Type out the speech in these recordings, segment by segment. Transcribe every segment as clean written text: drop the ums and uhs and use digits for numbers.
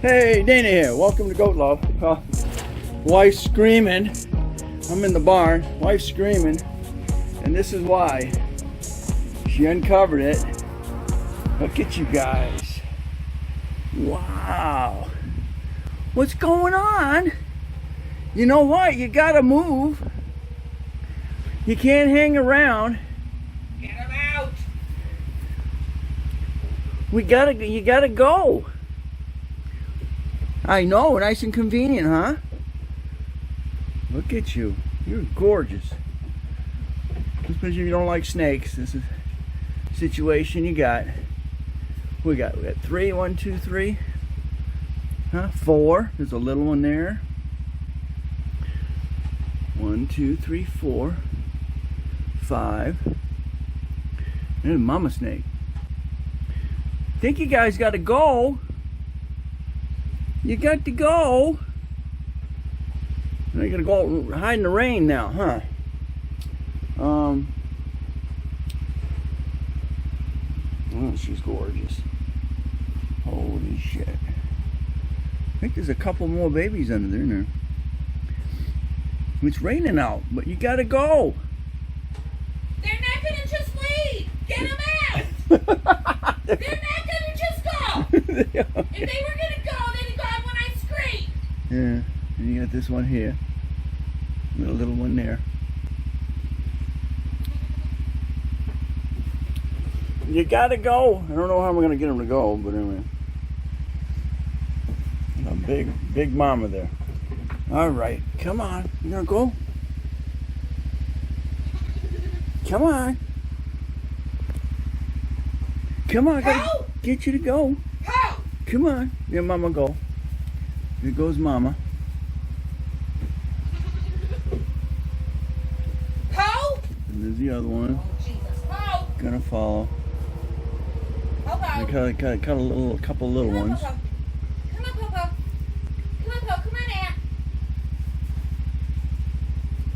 Hey, Dana here. Welcome to Goat Love. Wife's screaming. I'm in the barn. Wife's screaming. And this is why. She uncovered it. Look at you guys. Wow. What's going on? You know what? You gotta move. You can't hang around. Get him out! You gotta go. I know, nice and convenient, huh? Look at you. You're gorgeous. Especially if you don't like snakes. This is a situation you got. We got 3, 1, 2, 3. Huh? 4. There's a little one there. 1, 2, 3, 4. 5. And a mama snake. Think you guys got to go. You got to go. Now you got to go hide in the rain now, huh? Oh, she's gorgeous. Holy shit. I think there's a couple more babies under there now. It's raining out, but you got to go. They're not gonna just leave! Get them out! They're not gonna just go! If they were gonna go, they'd have gone when I screamed! Yeah, and you got this one here. And a little one there. You gotta go. I don't know how we're gonna get them to go, but anyway. A big mama there. Alright, come on. You gonna go? Come on. Come on, I gotta get you to go. Ho! Come on. Yeah, mama, go. Here goes mama. Ho! And there's the other one. Oh, Jesus. Ho! Gonna follow. Ho-ho. Cut a couple little Come on, ones. Popo. Come on, Popo. Come on, Popo. Come on, Aunt.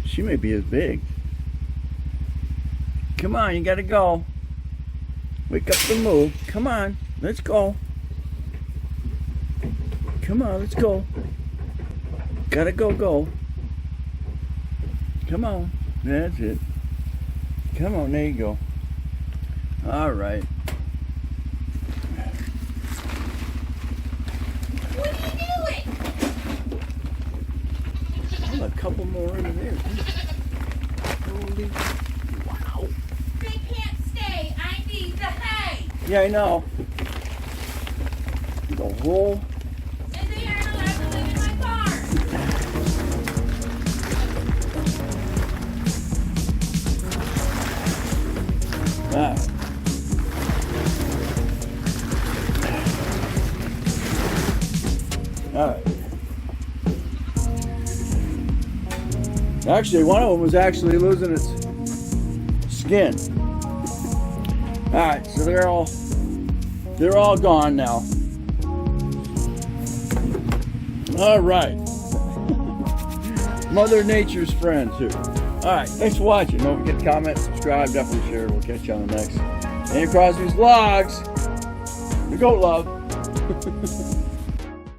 She may be as big. Come on, you gotta go. Wake up and move. Come on, let's go. Come on, let's go. Gotta go. Come on, that's it. Come on, there you go. All right. What are you doing? Oh, a couple more in there. Holy, wow. They can't stay. I need the hay. Yeah, I know. The whole. And they aren't allowed to live in my barn. All right. Actually, one of them was actually losing its skin. All right, so they're all gone now. All right. Mother Nature's friends here. All right, thanks for watching. Don't forget to comment, subscribe, definitely share. We'll catch you on the next Crosby's Vlogs. The Goat Love.